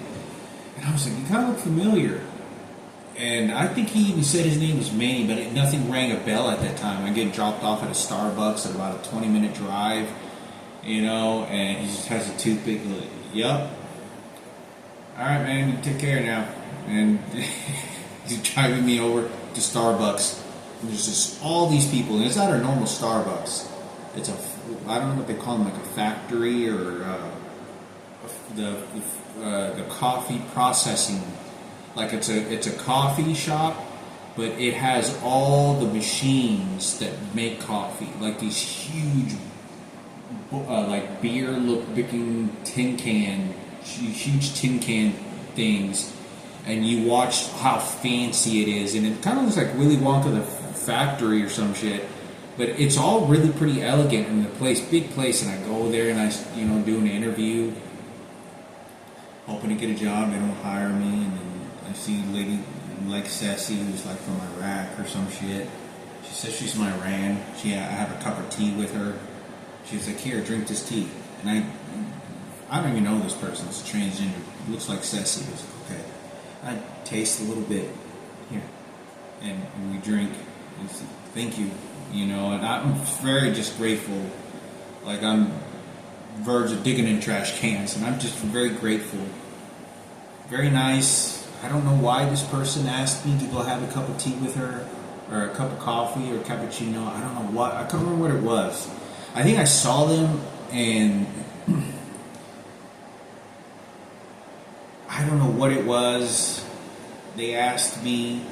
and I was like, you kind of look familiar. And I think he even said his name was Manny, but nothing rang a bell at that time. I get dropped off at a Starbucks at about a 20-minute drive, and he just has a toothpick. Like, yup. All right, man, you take care now. And he's driving me over to Starbucks. And there's just all these people, and it's not a normal Starbucks. It's I don't know what they call them, like a factory or the coffee processing. Like it's a coffee shop, but it has all the machines that make coffee, like these huge, like beer looking tin can, huge tin can things, and you watch how fancy it is, and it kind of looks like Willy Wonka the factory or some shit, but it's all really pretty elegant in the place, big place, and I go there and I do an interview, hoping to get a job. They don't hire me, and then I see a lady like Sassy who's like from Iraq or some shit. She says she's from Iran. I have a cup of tea with her. She's like, here, drink this tea. And I don't even know this person. It's transgender. It looks like Sassy. I was like, okay. I taste a little bit here, and we drink. And say, thank you, and I'm very just grateful. Like I'm verge of digging in trash cans, and I'm just very grateful. Very nice. I don't know why this person asked me to go have a cup of tea with her, or a cup of coffee, or a cappuccino. I don't know what. I can't remember what it was. I think I saw them, and I don't know what it was. They asked me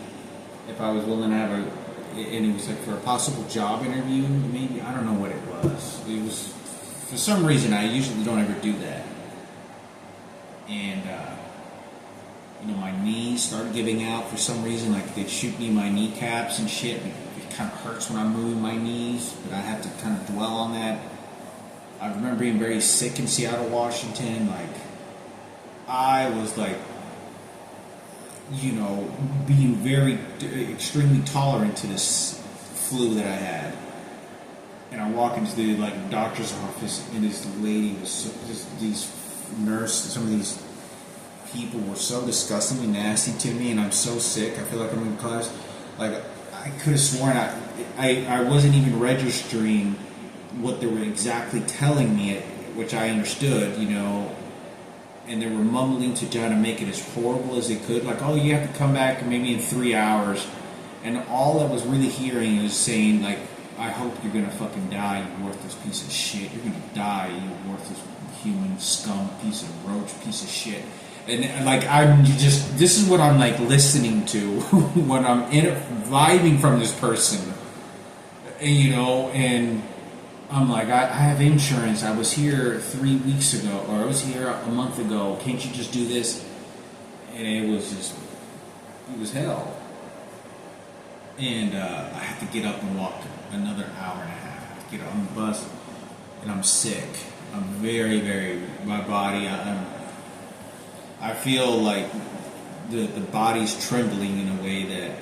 if I was willing to have and it was like for a possible job interview, maybe. I don't know what it was. It was, for some reason, I usually don't ever do that. And, my knees started giving out for some reason. Like they'd shoot me in my kneecaps and shit. It kind of hurts when I'm moving my knees, but I have to kind of dwell on that. I remember being very sick in Seattle, Washington. Like, I was like, being very extremely tolerant to this flu that I had. And I walk into the doctor's office, and this lady was these nurses, some of these people were so disgustingly nasty to me, and I'm so sick. I feel like I'm in class. Like, I could have sworn I wasn't even registering what they were exactly telling me, which I understood, and they were mumbling to try to make it as horrible as they could. Like, oh, you have to come back maybe in 3 hours. And all I was really hearing was saying, like, I hope you're going to fucking die, you worthless piece of shit. You're going to die, you worthless human scum piece of roach piece of shit. And like, this is what I'm like listening to when I'm vibing from this person, and I'm like, I have insurance. I was here 3 weeks ago, or I was here a month ago. Can't you just do this? And it was hell. And I had to get up and walk another hour and a half. I have to get on the bus, and I'm sick. I'm very, very, my body, I feel like the body's trembling in a way that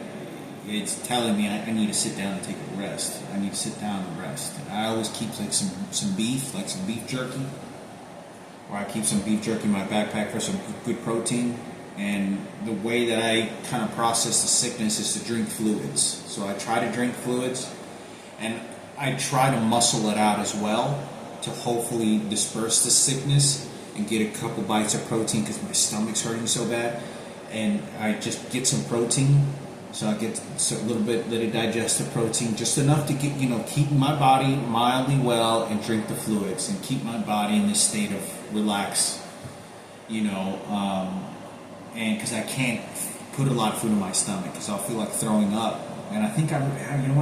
it's telling me I need to sit down and take a rest. I need to sit down and rest. And I always keep like some beef, like some beef jerky, or I keep some beef jerky in my backpack for some good protein. And the way that I kind of process the sickness is to drink fluids. So I try to drink fluids, and I try to muscle it out as well to hopefully disperse the sickness and get a couple bites of protein because my stomach's hurting so bad. And I just get some protein. So I get a little bit of digestive protein, just enough to get, keep my body mildly well, and drink the fluids and keep my body in this state of relax, and because I can't put a lot of food in my stomach because I'll feel like throwing up. And I think I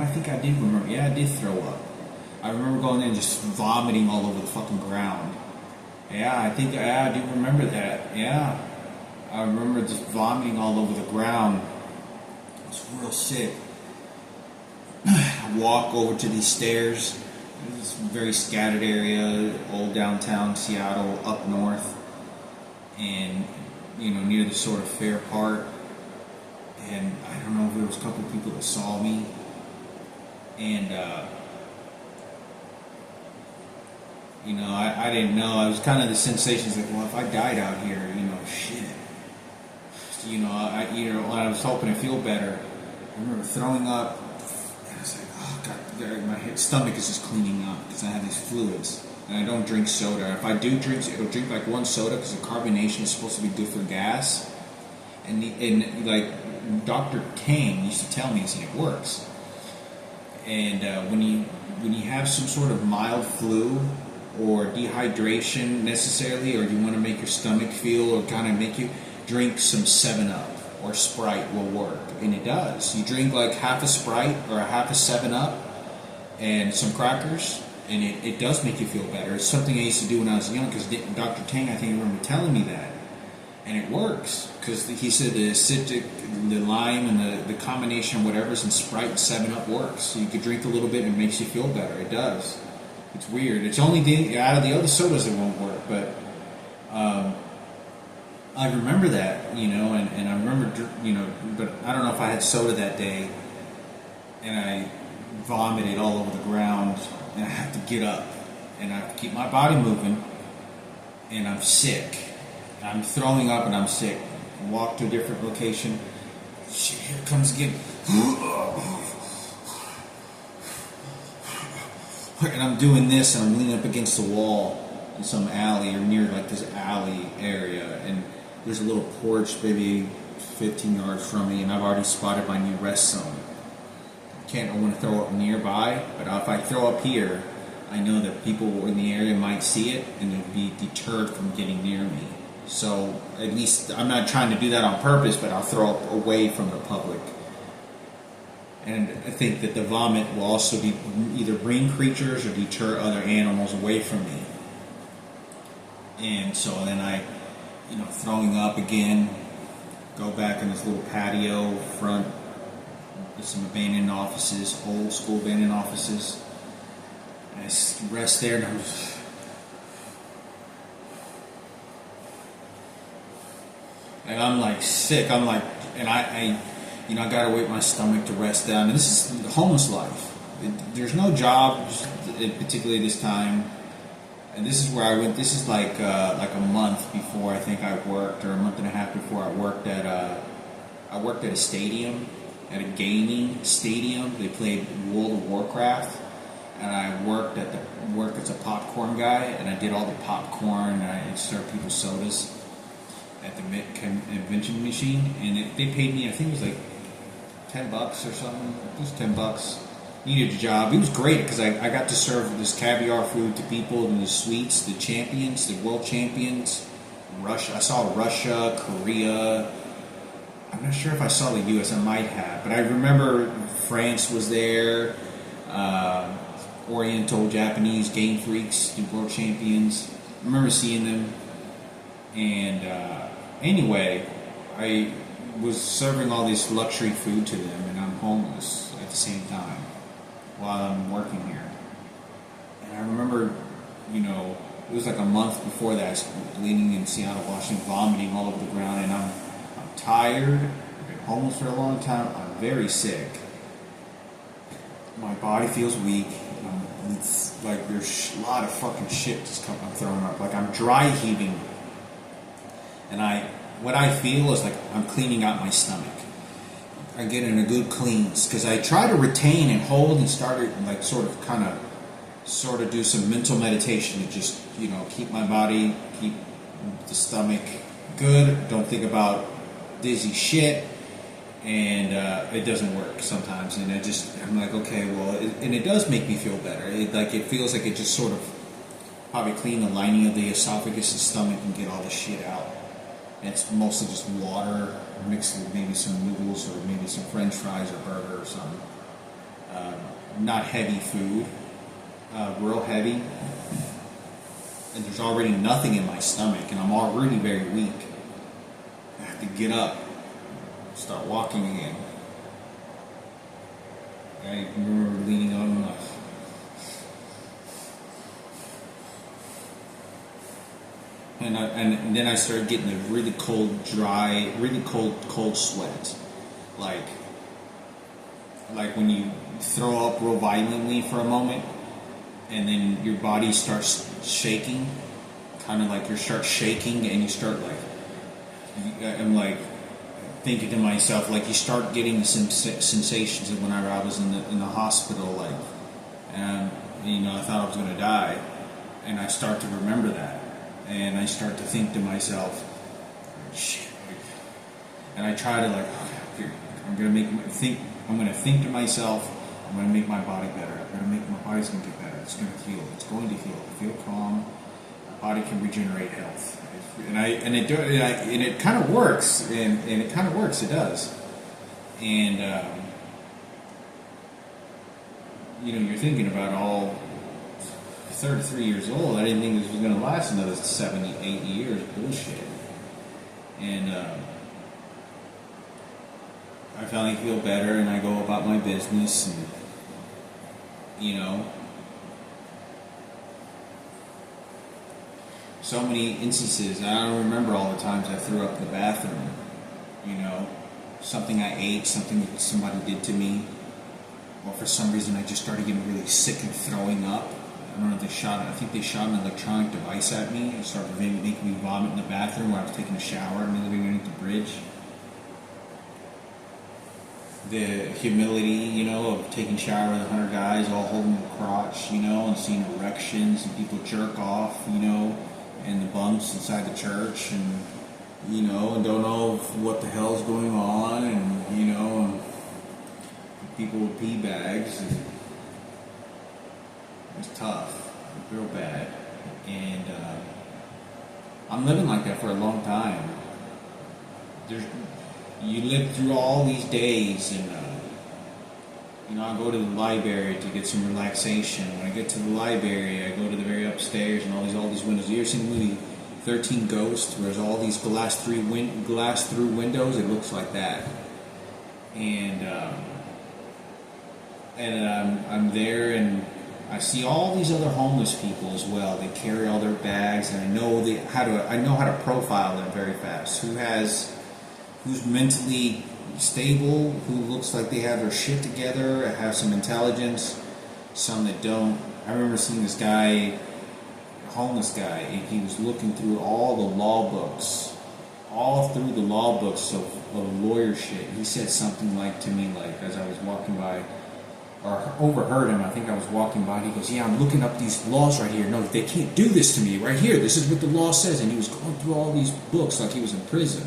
think I did remember. Yeah, I did throw up. I remember going in and just vomiting all over the fucking ground. Yeah, I do remember that. Yeah, I remember just vomiting all over the ground. I was real sick. I walk over to these stairs. It's a very scattered area, old downtown Seattle, up north, and near the sort of fair part. And I don't know if there was a couple of people that saw me, And I didn't know. I was kind of the sensations like, well, if I died out here, shit. When I was hoping to feel better, I remember throwing up. And I was like, oh god, my stomach is just cleaning up because I have these fluids. And I don't drink soda. If I do drink, it'll drink like one soda because the carbonation is supposed to be good for gas. And like Dr. Tang used to tell me, he said it works. And when you have some sort of mild flu or dehydration necessarily, or you want to make your stomach feel or kind of make you drink some 7-Up or Sprite will work, and it does. You drink like half a Sprite or a half a 7-Up and some crackers, and it does make you feel better. It's something I used to do when I was young because Dr. Tang, I think, I remember telling me that, and it works because he said the acidic, the lime, and the combination of whatever's in Sprite and 7-Up works. So you could drink a little bit and it makes you feel better. It does. It's weird. It's only out of the other sodas it won't work, but I remember that, and I remember, but I don't know if I had soda that day, and I vomited all over the ground, and I have to get up, and I have to keep my body moving, and I'm sick. I'm throwing up and I'm sick. Walk to a different location. Shit, here it comes again. And I'm doing this, and I'm leaning up against the wall in some alley or near like this alley area, and there's a little porch maybe 15 yards from me, and I've already spotted my new rest zone. I want to throw up nearby, but if I throw up here, I know that people in the area might see it, and they'll be deterred from getting near me. So at least I'm not trying to do that on purpose, but I'll throw up away from the public. And I think that the vomit will also be either bring creatures or deter other animals away from me. And so then I, throwing up again, go back in this little patio front with some abandoned offices, old school abandoned offices. And I rest there, and I'm like sick. I'm like, and I gotta wait my stomach to rest down. And this is the homeless life. There's no job, particularly this time. And this is where I went. This is like a month before I think I worked, or a month and a half before I worked at a stadium, at a gaming stadium. They played World of Warcraft, and I worked as a popcorn guy, and I did all the popcorn, and I served people sodas at the convention machine, and they paid me, I think it was like $10 or something. It was $10. Needed a job. It was great because I got to serve this caviar food to people and the sweets, the champions, the world champions. Russia. I saw Russia, Korea. I'm not sure if I saw the U.S. I might have, but I remember France was there. Oriental, Japanese, Game Freaks, the world champions. I remember seeing them. And anyway, I was serving all this luxury food to them, and I'm homeless at the same time while I'm working here. And I remember, it was like a month before that, I was bleeding in Seattle, Washington, vomiting all over the ground, and I'm tired. I've been homeless for a long time. I'm very sick. My body feels weak. It's like there's a lot of fucking shit just I'm throwing up. Like I'm dry heaving. And what I feel is like I'm cleaning out my stomach. I'm getting a good cleanse because I try to retain and hold and start it like sort of do some mental meditation to just keep my body, keep the stomach good. Don't think about dizzy shit, and it doesn't work sometimes. And I'm like, okay, well, and it does make me feel better. It feels like it just sort of probably clean the lining of the esophagus and stomach and get all the shit out. And it's mostly just water mixed with maybe some noodles or maybe some French fries or burger or something. Not heavy food, real heavy. And there's already nothing in my stomach, and I'm already very weak. I have to get up, start walking again. I remember leaning on my. And then I started getting a really cold, dry, really cold sweat. Like, like when you throw up real violently for a moment, and then your body starts shaking, kind of like you start shaking, and you start like, I'm like thinking to myself, like you start getting some sensations of whenever I was in the hospital, like, I thought I was going to die, and I start to remember that, and I start to think to myself, shit, and I try to like, okay, I'm going to think to myself, I'm going to make my body better. My body's going to get better. It's going to heal. It's going to heal. Feel calm. My body can regenerate health. And it kind of works. And it kind of works. It does. And you're thinking about all 33 years old. I didn't think this was going to last another 70, 8 years. Bullshit. And I finally feel better, and I go about my business, and so many instances. I don't remember all the times I threw up in the bathroom. Something I ate, something that somebody did to me, or for some reason I just started getting really sick and throwing up. I don't know if I think they shot an electronic device at me and started making me vomit in the bathroom while I was taking a shower and living underneath the bridge. The humility, of taking a shower with 100 guys all holding the crotch, and seeing erections and people jerk off, and the bumps inside the church, and and don't know what the hell's going on, and and people with pee bags. And it's tough, real bad, and I'm living like that for a long time. You live through all these days, and I go to the library to get some relaxation. When I get to the library, I go to the very upstairs and all these windows. You ever seen the movie 13 Ghosts, where there's all these glass through windows? It looks like that, and I'm there, and I see all these other homeless people as well. They carry all their bags, and I know how to profile them very fast. Who's mentally stable, who looks like they have their shit together, have some intelligence, some that don't. I remember seeing this guy, homeless guy, and he was looking through all the law books of lawyer shit. He said something like to me, like, as I was walking by, or overheard him, I think I was walking by, he goes, yeah, I'm looking up these laws right here. No, they can't do this to me right here. This is what the law says. And he was going through all these books like he was in prison,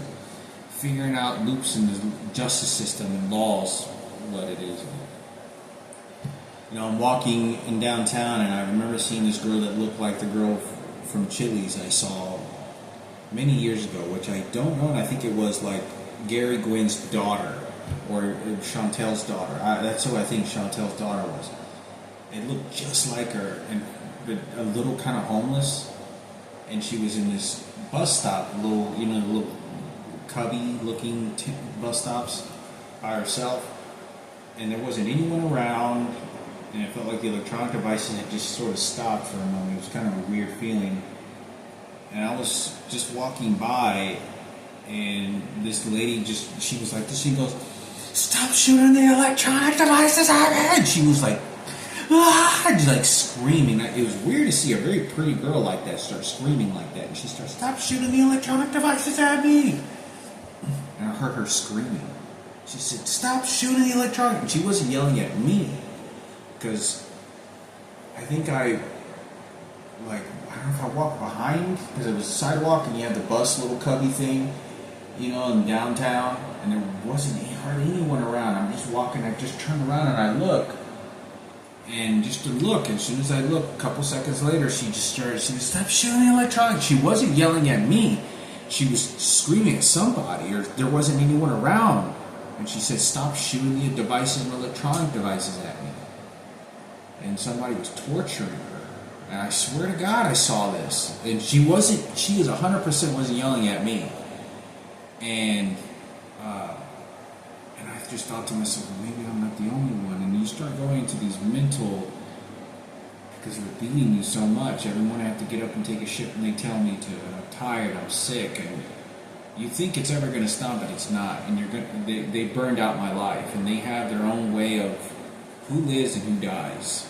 figuring out loops in the justice system and laws, what it is. I'm walking in downtown, and I remember seeing this girl that looked like the girl from Chili's I saw many years ago, which I don't know, and I think it was like Gary Gwynn's daughter, or Chantel's daughter. That's who I think Chantel's daughter was. It looked just like her, and a little kind of homeless, and she was in this bus stop, little cubby-looking bus stops by herself, and there wasn't anyone around, and it felt like the electronic devices had just sort of stopped for a moment. It was kind of a weird feeling, and I was just walking by, and this lady she was like this, she goes, "Stop shooting the electronic devices at me!" And she was like, ah, just like screaming. It was weird to see a very pretty girl like that start screaming like that, and she started, "Stop shooting the electronic devices at me!" And I heard her screaming. She said, "Stop shooting the electronic." And she wasn't yelling at me, because I think I don't know if I walked behind, because it was a sidewalk and you had the bus little cubby thing, in downtown, and there wasn't hardly anyone around. I'm just walking, I just turn around and I look, and just to look, and as soon as I look, a couple seconds later, she said, "Stop shooting the electronic." She wasn't yelling at me. She was screaming at somebody, or there wasn't anyone around. And she said, "Stop shooting the electronic devices at me." And somebody was torturing her. And I swear to God, I saw this. And she was 100% wasn't yelling at me. And I just thought to myself, well, maybe I'm not the only one. And you start going into these mental, because they're beating you so much. Every morning I have to get up and take a shit, and they tell me to, I'm tired, I'm sick, and You think it's ever going to stop, but it's not. And they burned out my life, and they have their own way of who lives and who dies,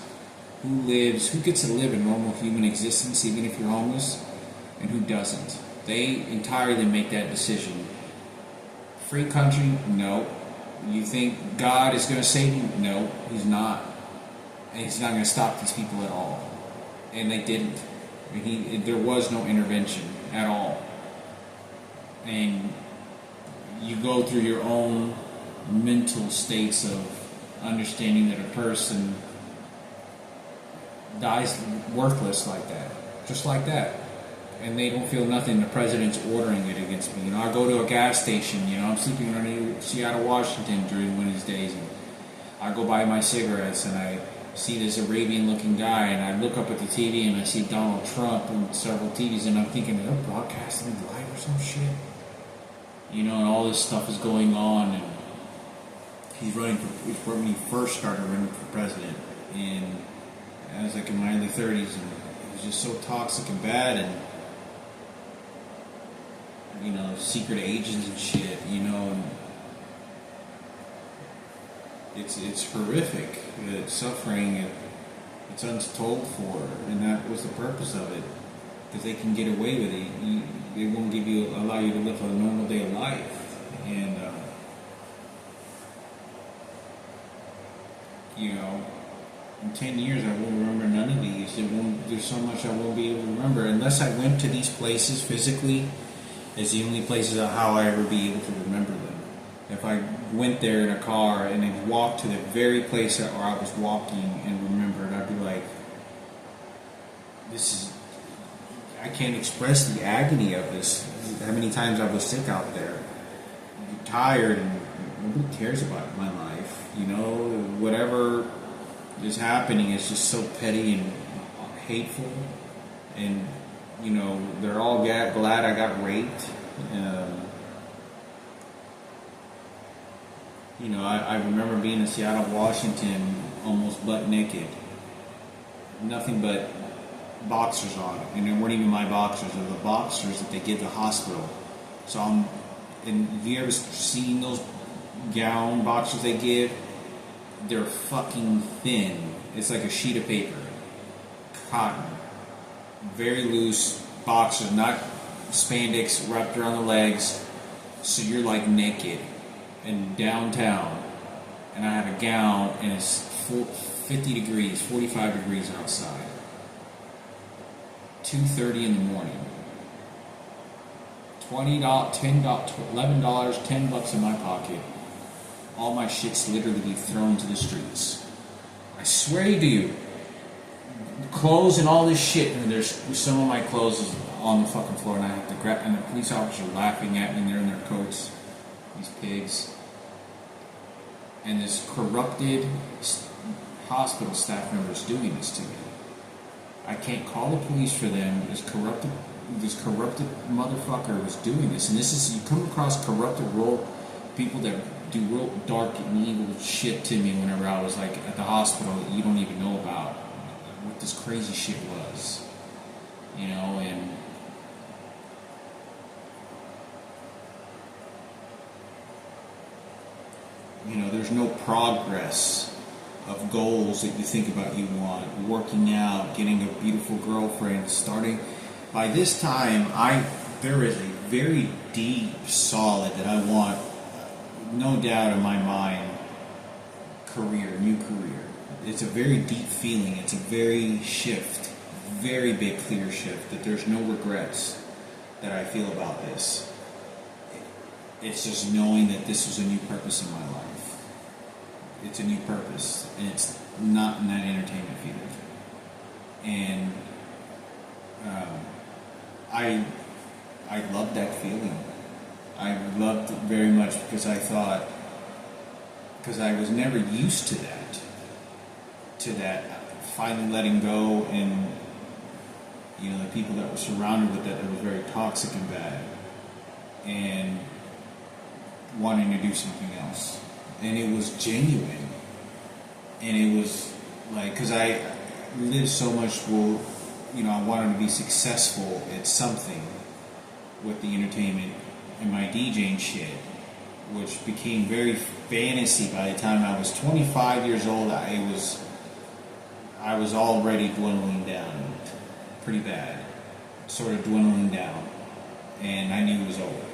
who lives, who gets to live a normal human existence, even if you're homeless, and who doesn't. They entirely make that decision. Free country? No. You think God is going to save you? No, He's not. And He's not going to stop these people at all. And they didn't. There was no intervention at all. And you go through your own mental states of understanding that a person dies worthless like that, just like that, and they don't feel nothing. The president's ordering it against me. I go to a gas station. I'm sleeping in Seattle, Washington during one of these days, and I go buy my cigarettes, and I see this Arabian-looking guy, and I look up at the TV, and I see Donald Trump on several TVs, and I'm thinking, they're broadcasting live or some shit. And all this stuff is going on, and he's running for when he first started running for president, and I was like in my early 30s, and it was just so toxic and bad, and secret agents and shit, and it's horrific. It's suffering, it's untold for, and that was the purpose of it, because they can get away with it. They won't allow you to live a normal day of life, and in 10 years I won't remember none of these. There's so much I won't be able to remember unless I went to these places physically. It's the only places how I ever be able to remember them. If I went there in a car and then walked to the very place where I was walking and remembered, I'd be like, I can't express the agony of this. How many times I was sick out there, tired, and nobody cares about my life. Whatever is happening is just so petty and hateful, and they're all glad I got raped. I remember being in Seattle, Washington, almost butt naked, nothing but boxers on, and they weren't even my boxers. They were the boxers that they give the hospital. So have you ever seen those gown boxers they give? They're fucking thin. It's like a sheet of paper, cotton, very loose boxers, not spandex wrapped around the legs. So you're like naked in downtown, and I have a gown, and it's 50 degrees, 45 degrees outside. 2:30 in the morning. $20, $10, $11, $10 in my pocket. All my shit's literally be thrown to the streets. I swear to you. Clothes and all this shit, and there's some of my clothes is on the fucking floor, and I have to grab, and the police officers are laughing at me, and they're in their coats, these pigs. And this corrupted hospital staff member is doing this to me. I can't call the police for them. This corrupted motherfucker was doing this, and you come across corrupted people that do real dark and evil shit to me whenever I was like at the hospital that you don't even know about what this crazy shit was, and there's no progress of goals that you think about you want, working out, getting a beautiful girlfriend, starting. By this time, there is a very deep, solid that I want, no doubt in my mind, new career. It's a very deep feeling. It's a very big, clear shift, that there's no regrets that I feel about this. It's just knowing that this was a new purpose in my life. It's a new purpose, and it's not in that entertainment field. And I loved that feeling. I loved it very much because I was never used to that finally letting go, and the people that were surrounded with that was very toxic and bad, and wanting to do something else. And it was genuine, and it was like, because I lived so much I wanted to be successful at something with the entertainment and my DJing shit, which became very fantasy by the time I was 25 years old. I was already dwindling down pretty bad, sort of dwindling down, and I knew it was over.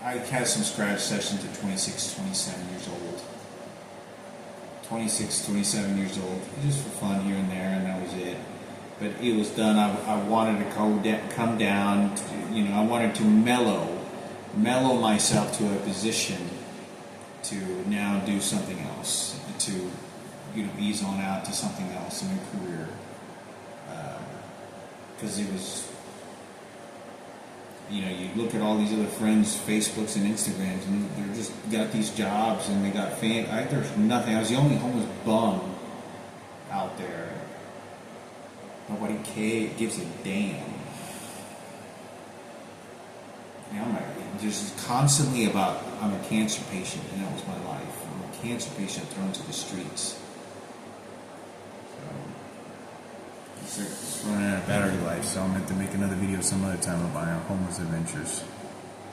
I had some scratch sessions at 26, 27 years old. 26, 27 years old, just for fun here and there, and that was it. But it was done. I wanted to come down, I wanted to mellow myself to a position to now do something else, to ease on out to something else in a career. Because it was, you look at all these other friends' Facebooks and Instagrams, and they're just got these jobs and they got there's nothing. I was the only homeless bum out there. Nobody gives a damn. I'm just constantly about, I'm a cancer patient, and that was my life. I'm a cancer patient thrown to the streets. So, it's running out of battery life, so I'm going to have to make another video some other time about my homeless adventures.